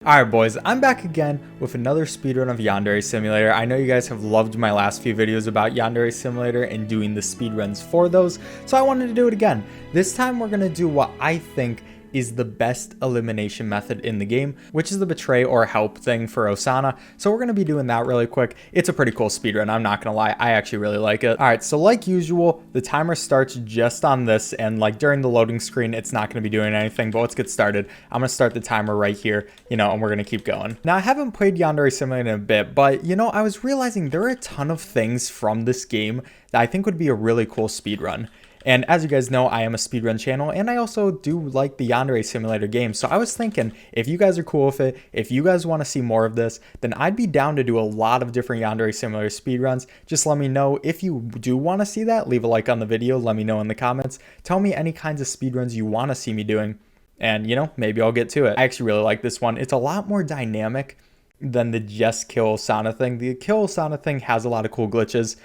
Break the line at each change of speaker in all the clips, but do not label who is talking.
Alright boys, I'm back again with another speedrun of Yandere Simulator. I know you guys have loved my last few videos about Yandere Simulator and doing the speedruns for those, so I wanted to do it again. This time we're going to do what I think is the best elimination method in the game, which is the betray or help thing for Osana. So we're going to be doing that really quick. It's a pretty cool speedrun, I'm not going to lie, I actually really like it. Alright, so like usual, the timer starts just on this, and like during the loading screen, it's not going to be doing anything, but let's get started. I'm going to start the timer right here, and we're going to keep going. Now, I haven't played Yandere Simulator in a bit, but I was realizing there are a ton of things from this game that I think would be a really cool speedrun. And as you guys know, I am a speedrun channel, and I also do like the Yandere Simulator game. So I was thinking, if you guys are cool with it, if you guys want to see more of this, then I'd be down to do a lot of different Yandere Simulator speedruns. Just let me know if you do want to see that. Leave a like on the video. Let me know in the comments. Tell me any kinds of speedruns you want to see me doing. And, maybe I'll get to it. I actually really like this one. It's a lot more dynamic than the just kill Osana thing. The kill Osana thing has a lot of cool glitches,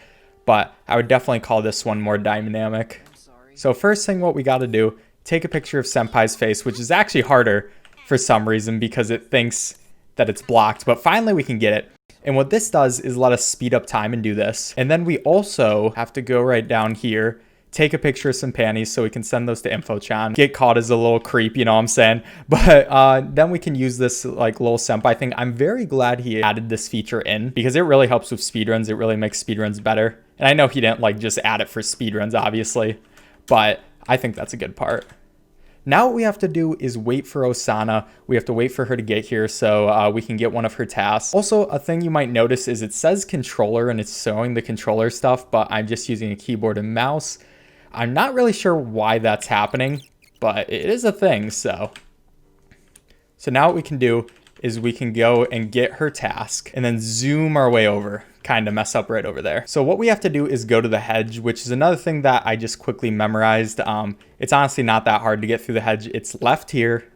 but I would definitely call this one more dynamic. So first thing what we got to do, take a picture of Senpai's face, which is actually harder for some reason because it thinks that it's blocked, but finally we can get it. And what this does is let us speed up time and do this. And then we also have to go right down here, take a picture of some panties so we can send those to InfoChan. Get caught as a little creep, you know what I'm saying? But then we can use this like little Senpai thing. I'm very glad he added this feature in because it really helps with speedruns. It really makes speedruns better. And I know he didn't like just add it for speedruns, obviously, but I think that's a good part. Now what we have to do is wait for Osana. We have to wait for her to get here so we can get one of her tasks. Also, a thing you might notice is it says controller and it's showing the controller stuff, but I'm just using a keyboard and mouse. I'm not really sure why that's happening, but it is a thing, so now what we can do is we can go and get her task and then zoom our way over, kind of mess up right over there. So what we have to do is go to the hedge, which is another thing that I just quickly memorized. It's honestly not that hard to get through the hedge. It's left here,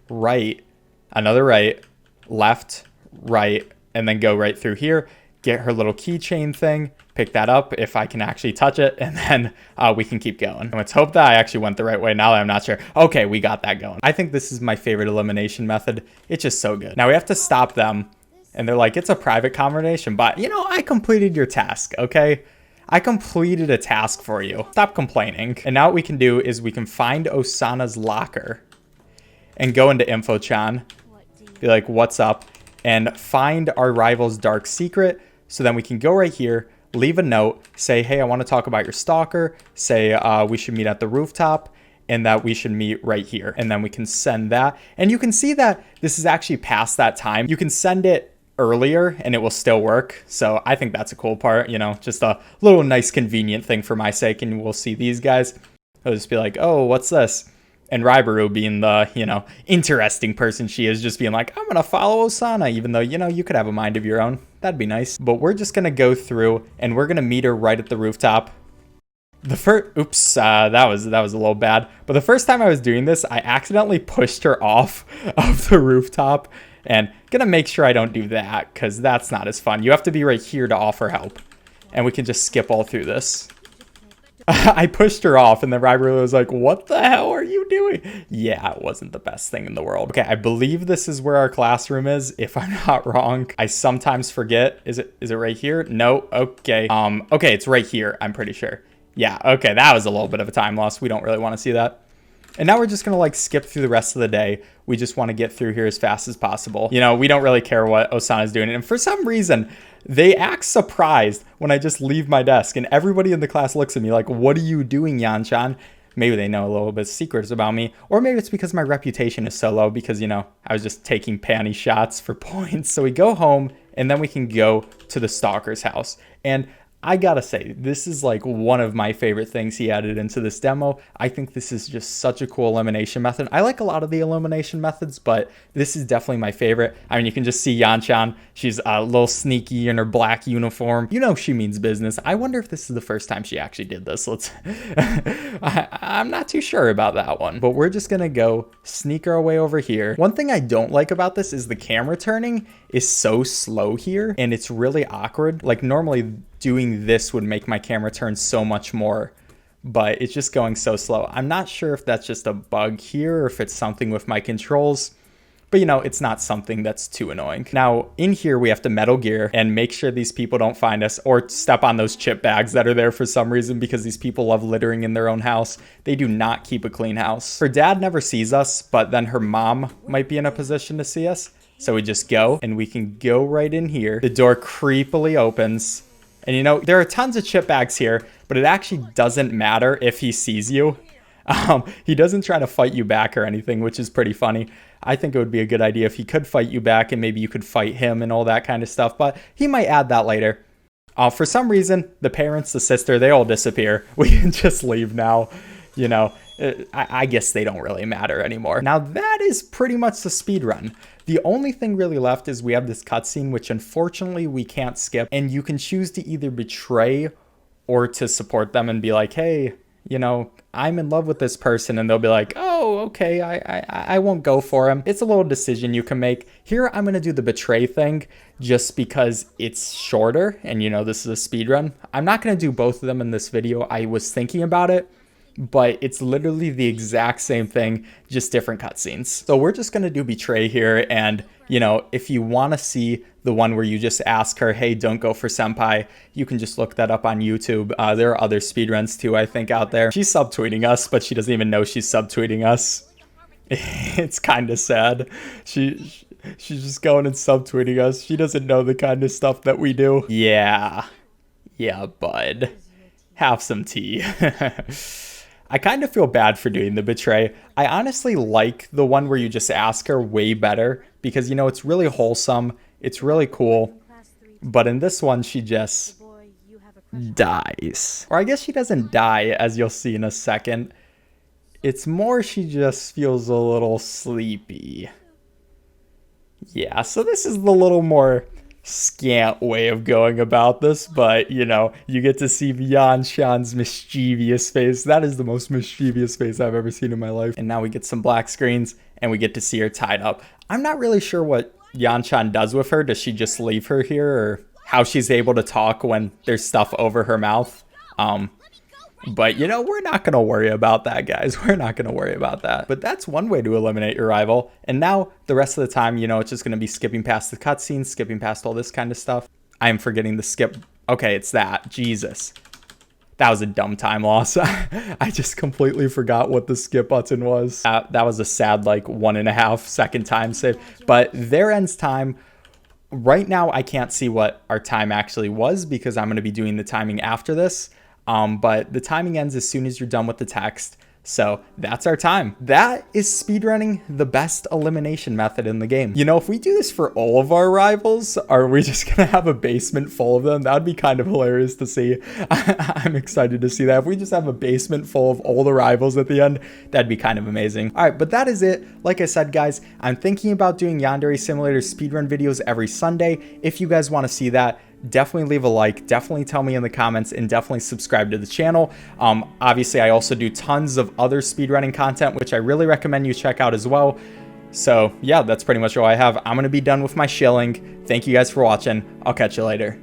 right, another right, left, right, and then go right through here. Get her little keychain thing, pick that up if I can actually touch it, and then we can keep going. And let's hope that I actually went the right way now that I'm not sure. Okay, we got that going. I think this is my favorite elimination method. It's just so good. Now we have to stop them, and they're like, it's a private conversation, but I completed your task, okay? I completed a task for you. Stop complaining. And now what we can do is we can find Osana's locker and go into InfoChan, be like, what's up? And find our rival's dark secret. So then we can go right here, leave a note, say, hey, I want to talk about your stalker, say we should meet at the rooftop, and that we should meet right here. And then we can send that. And you can see that this is actually past that time. You can send it earlier and it will still work. So I think that's a cool part, just a little nice convenient thing for my sake. And we'll see these guys. They'll just be like, oh, what's this? And Ribaru being the, interesting person she is, just being like, I'm going to follow Osana, even though, you could have a mind of your own. That'd be nice. But we're just going to go through and we're going to meet her right at the rooftop. Oops, that was a little bad. But the first time I was doing this, I accidentally pushed her off of the rooftop, and gonna make sure I don't do that because that's not as fun. You have to be right here to offer help, and we can just skip all through this. I pushed her off, and then Ribaru was like, what the hell are you doing? Yeah, it wasn't the best thing in the world. Okay, I believe this is where our classroom is, if I'm not wrong. I sometimes forget. Is it right here? No, okay. Okay, it's right here, I'm pretty sure. Yeah, okay, that was a little bit of a time loss. We don't really want to see that. And now we're just going to skip through the rest of the day. We just want to get through here as fast as possible. We don't really care what Osana's doing. And for some reason, they act surprised when I just leave my desk. And everybody in the class looks at me like, what are you doing, Yan-chan? Maybe they know a little bit of secrets about me. Or maybe it's because my reputation is so low because, I was just taking panty shots for points. So we go home and then we can go to the stalker's house. And I gotta say, this is one of my favorite things he added into this demo. I think this is just such a cool elimination method. I like a lot of the elimination methods, but this is definitely my favorite. I mean, you can just see Yan-chan. She's a little sneaky in her black uniform. She means business. I wonder if this is the first time she actually did this. I'm not too sure about that one, but we're just gonna go sneak our way over here. One thing I don't like about this is the camera turning is so slow here, and it's really awkward. Normally doing this would make my camera turn so much more, but it's just going so slow. I'm not sure if that's just a bug here or if it's something with my controls, but you know, it's not something that's too annoying. Now in here, we have to Metal Gear and make sure these people don't find us or step on those chip bags that are there for some reason, because these people love littering in their own house. They do not keep a clean house. Her dad never sees us, but then her mom might be in a position to see us. So we just go, and we can go right in here. The door creepily opens. And you know, there are tons of chip bags here, but it actually doesn't matter if he sees you. He doesn't try to fight you back or anything, which is pretty funny. I think it would be a good idea if he could fight you back, and maybe you could fight him and all that kind of stuff, but he might add that later. For some reason, the parents, the sister, they all disappear. We can just leave now. You know, I guess they don't really matter anymore. Now that is pretty much the speed run. The only thing really left is we have this cutscene, which unfortunately we can't skip, and you can choose to either betray or to support them and be like, hey, you know, I'm in love with this person, and they'll be like, oh, okay, I won't go for him. It's a little decision you can make. Here, I'm going to do the betray thing just because it's shorter, and you know, this is a speed run. I'm not going to do both of them in this video. I was thinking about it, but it's literally the exact same thing, just different cutscenes. So we're just going to do betray here, and you know, if you want to see the one where you just ask her, hey, don't go for senpai, you can just look that up on YouTube. There are other speedruns too, I think, out there. She's subtweeting us, but she doesn't even know she's subtweeting us. It's kind of sad. She's just going and subtweeting us. She doesn't know the kind of stuff that we do. Yeah, bud. Have some tea. I kind of feel bad for doing the betray. I honestly like the one where you just ask her way better, because you know, it's really wholesome, it's really cool, but in this one she just dies. Or I guess she doesn't die, as you'll see in a second. It's more she just feels a little sleepy. Yeah, so this is the little more scant way of going about this, but you know, you get to see Yanshan's mischievous face. That is the most mischievous face I've ever seen in my life. And now we get some black screens, and we get to see her tied up. I'm not really sure what Yanshan does with her. Does she just leave her here, or how she's able to talk when there's stuff over her mouth? But you know, we're not going to worry about that, guys. We're not going to worry about that. But that's one way to eliminate your rival. And now the rest of the time, you know, it's just going to be skipping past the cutscenes, skipping past all this kind of stuff. I am forgetting the skip. Okay, it's that. Jesus. That was a dumb time loss. I just completely forgot what the skip button was. That was a sad, like, 1.5 second time save. But there ends time. Right now, I can't see what our time actually was, because I'm going to be doing the timing after this. But the timing ends as soon as you're done with the text. So that's our time. That is speedrunning, the best elimination method in the game. You know, if we do this for all of our rivals, are we just gonna have a basement full of them? That would be kind of hilarious to see. I'm excited to see that. If we just have a basement full of all the rivals at the end, that'd be kind of amazing. All right, but that is it. Like I said, guys, I'm thinking about doing Yandere Simulator speedrun videos every Sunday. If you guys want to see that, definitely leave a like, definitely tell me in the comments, and definitely subscribe to the channel. Obviously, I also do tons of other speedrunning content, which I really recommend you check out as well. So yeah, that's pretty much all I have. I'm going to be done with my shilling. Thank you guys for watching. I'll catch you later.